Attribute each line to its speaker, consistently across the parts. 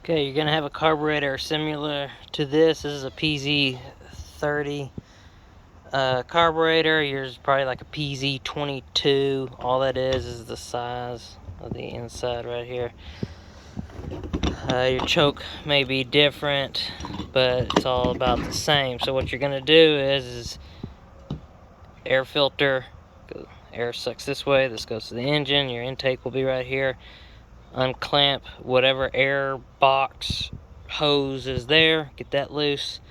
Speaker 1: Okay, you're gonna have a carburetor similar to this. This is a PZ30 carburetor. Yours is probably like a PZ22. All that is the size of the inside right here. Your choke may be different, but it's all about the same. So what you're gonna do is air filter, air sucks this way, this goes to the engine, your intake will be right here. Unclamp whatever air box hose is there, get that loose.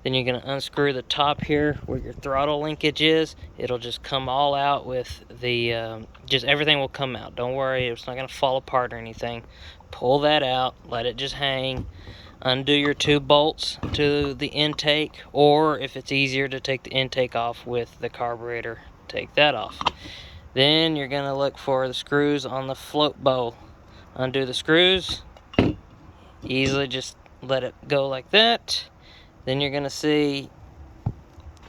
Speaker 1: Then you're going to unscrew the top here where your throttle linkage is. It'll just come all out with the, just everything will come out. Don't worry, it's not going to fall apart or anything. Pull that out, let it just hang. Undo your two bolts to the intake, or if it's easier to take the intake off with the carburetor, take that off. Then you're going to look for the screws on the float bowl. Undo the screws, easily just let it go like that. Then you're gonna see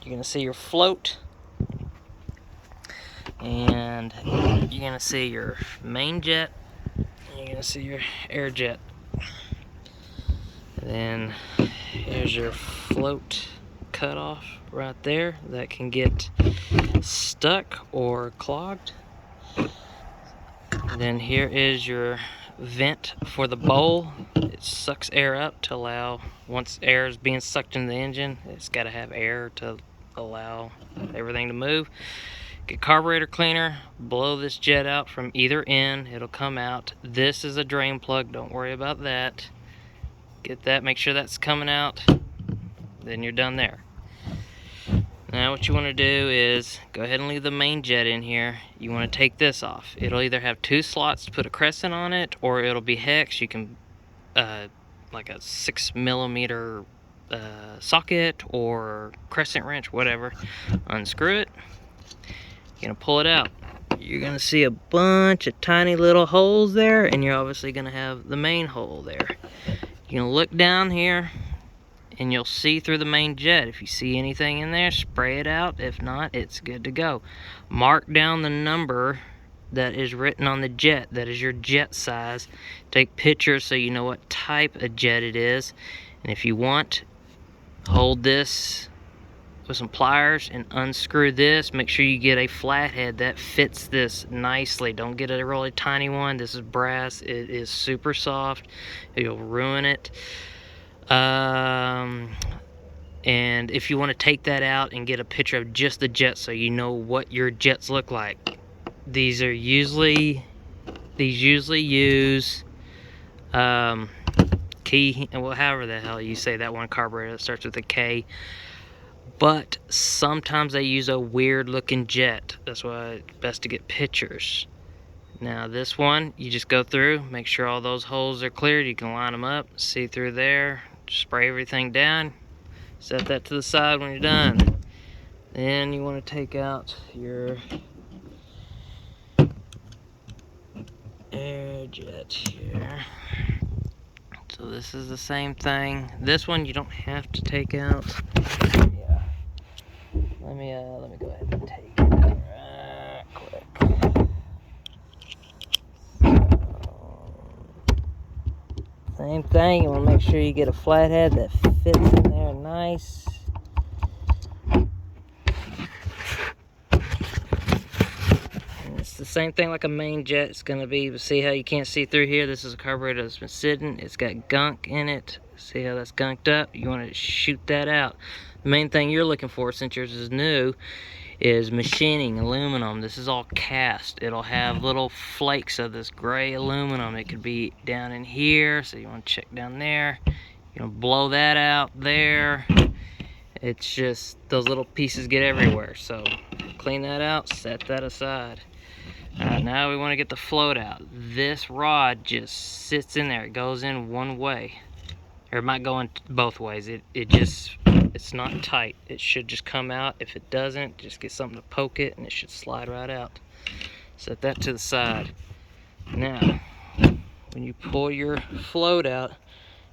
Speaker 1: your float, and you're gonna see your main jet, and you're gonna see your air jet. And then here's your float cutoff right there that can get stuck or clogged. And then here is your vent for the bowl. It sucks air up to allow, once air is being sucked into the engine, it's got to have air to allow everything to move. Get carburetor cleaner, blow this jet out from either end, it'll come out. This is a drain plug, don't worry about that. Get that, make sure that's coming out, then you're done there. Now what you want to do is go ahead and leave the main jet in here. You want to take this off. It'll either have two slots to put a crescent on it, or it'll be hex. You can like a 6mm socket or crescent wrench, whatever. Unscrew it. You're gonna pull it out. You're gonna see a bunch of tiny little holes there, and you're obviously gonna have the main hole there. You're gonna look down here, and you'll see through the main jet. If you see anything in there, spray it out. If not, it's good to go. Mark down the number that is written on the jet. That is your jet size. Take pictures so you know what type of jet it is. And if you want, hold this with some pliers and unscrew this. Make sure you get a flathead that fits this nicely. Don't get a really tiny one. This is brass. It is super soft. You'll ruin it. And if you want to take that out and get a picture of just the jet so you know what your jets look like, these usually use key, well, however the hell you say that one carburetor that starts with a K, but sometimes they use a weird looking jet. That's why it's best to get pictures. Now this one, you just go through, make sure all those holes are cleared. You can line them up, see through there, spray everything down, set that to the side when you're done. Then you want to take out your air jet here. So this is the same thing. This one you don't have to take out. Yeah. Let me go ahead and take it out right quick. Same thing, you want to make sure you get a flathead that fits in there nice. And it's the same thing like a main jet. It's going to be, see how you can't see through here? This is a carburetor that's been sitting. It's got gunk in it. See how that's gunked up? You want to shoot that out. The main thing you're looking for, since yours is new, is machining aluminum. This is all cast. It'll have little flakes of this gray aluminum. It could be down in here, so you want to check down there. You want to blow that out there. It's just those little pieces get everywhere, so clean that out, set that aside. Alright, now we want to get the float out. This rod just sits in there. It goes in one way, or it might go in both ways. It's not tight. It should just come out. If it doesn't, just get something to poke it and it should slide right out. Set that to the side. Now, when you pull your float out,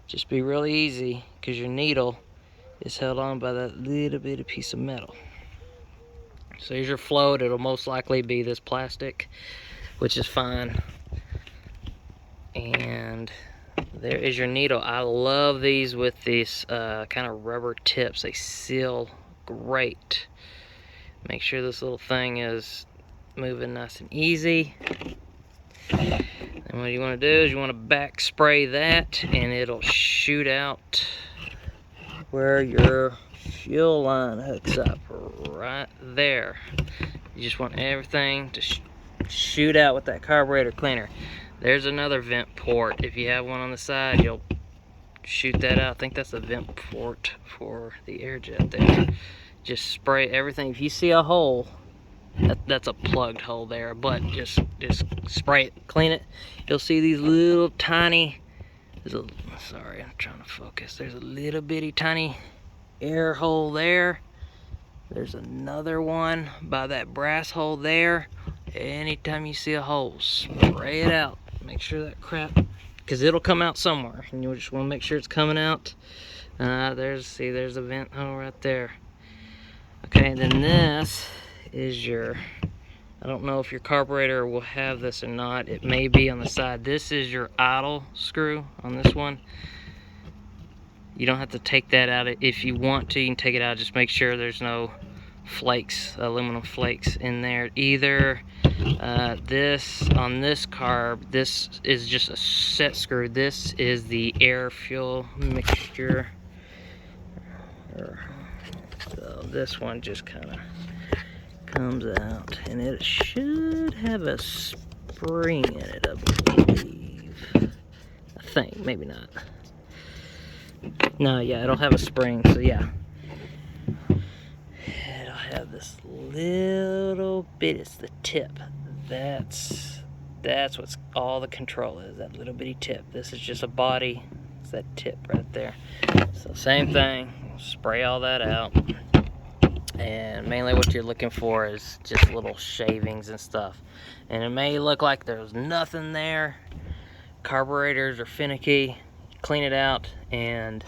Speaker 1: just be really easy, because your needle is held on by that little bitty piece of metal. So here's your float. It'll most likely be this plastic, which is fine. And There is your needle. I love these with these kind of rubber tips. They seal great. Make sure this little thing is moving nice and easy. And what you want to do is you want to back spray that, and it'll shoot out where your fuel line hooks up, right there. You just want everything to shoot out with that carburetor cleaner. There's another vent port. If you have one on the side, you'll shoot that out. I think that's a vent port for the air jet there. Just spray everything. If you see a hole, that's a plugged hole there, but just spray it, clean it. You'll see these little tiny, sorry, I'm trying to focus. There's a little bitty tiny air hole there. There's another one by that brass hole there. Anytime you see a hole, spray it out. Make sure that crap, because it'll come out somewhere, and you just want to make sure it's coming out. There's a vent hole right there. Okay, then this is your, I don't know if your carburetor will have this or not. It may be on the side. This is your idle screw on this one. You don't have to take that out. If you want to, you can take it out. Just make sure there's no flakes, aluminum flakes in there either. This, on this carb, this is just a set screw. This is the air fuel mixture. So this one just kind of comes out, and it should have a spring in it, I believe. I think, maybe not. No, yeah, it'll have a spring, so yeah. It'll have this little bit, it's the tip. That's what's all the control is, that little bitty tip. This is just a body, it's that tip right there. So same thing, spray all that out. And mainly what you're looking for is just little shavings and stuff. And it may look like there's nothing there. Carburetors are finicky. Clean it out and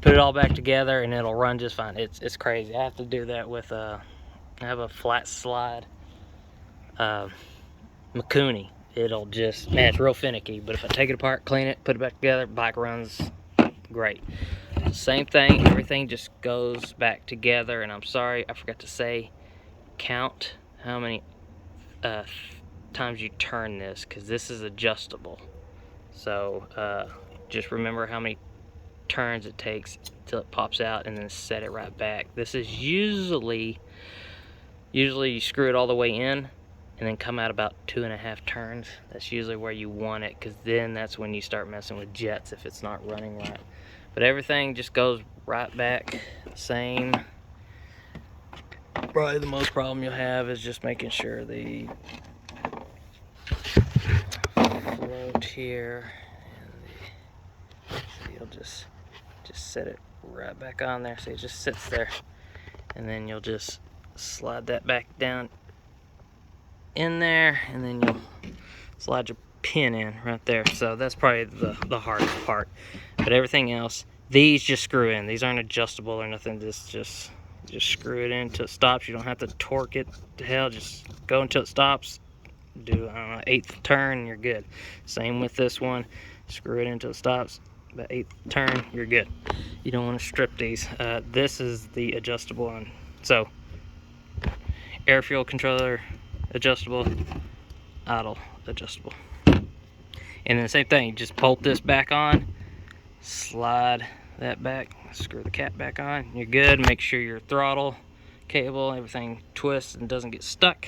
Speaker 1: put it all back together, and it'll run just fine. It's crazy. I have to do that with I have a flat slide Mikuni. It'll just, man, it's real finicky. But if I take it apart, clean it, put it back together, bike runs great. Same thing, everything just goes back together. And I'm sorry, I forgot to say, count how many times you turn this, because this is adjustable. So just remember how many turns it takes till it pops out, and then set it right back. This is usually you screw it all the way in and then come out about 2.5 turns. That's usually where you want it, because then that's when you start messing with jets if it's not running right. But everything just goes right back same. Probably the most problem you'll have is just making sure the float here, and so you'll just set it right back on there, so it just sits there, and then you'll just slide that back down in there, and then you'll slide your pin in right there. So that's probably the hardest part. But everything else, these just screw in. These aren't adjustable or nothing. This just screw it in until it stops. You don't have to torque it to hell. Just go until it stops. Do, I don't know, 8th turn, and you're good. Same with this one. Screw it in until it stops. About 8th turn, you're good. You don't want to strip these. This is the adjustable one. So air fuel controller adjustable, idle adjustable. And then the same thing, just bolt this back on, slide that back, screw the cap back on, you're good. Make sure your throttle cable, everything twists and doesn't get stuck.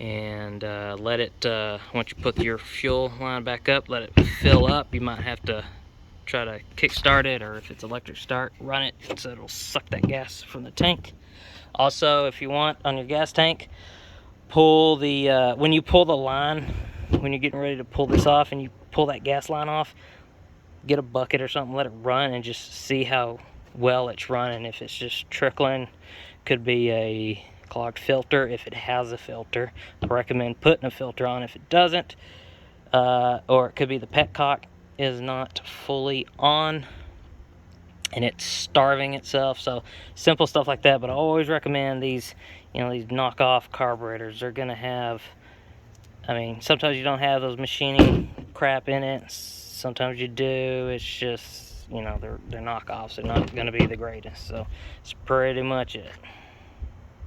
Speaker 1: And let it, once you put your fuel line back up, let it fill up. You might have to try to kick start it, or if it's electric start, run it so it'll suck that gas from the tank. Also, if you want, on your gas tank, pull the, when you pull the line, when you're getting ready to pull this off and you pull that gas line off, get a bucket or something, let it run, and just see how well it's running. If it's just trickling, could be a clogged filter. If it has a filter, I recommend putting a filter on. If it doesn't, or it could be the petcock is not fully on and it's starving itself. So simple stuff like that. But I always recommend these, you know, these knockoff carburetors. They're gonna have, I mean, sometimes you don't have those machining crap in it. sometimes you do. It's just, you know, they're knockoffs. They're not going to be the greatest. So it's pretty much it.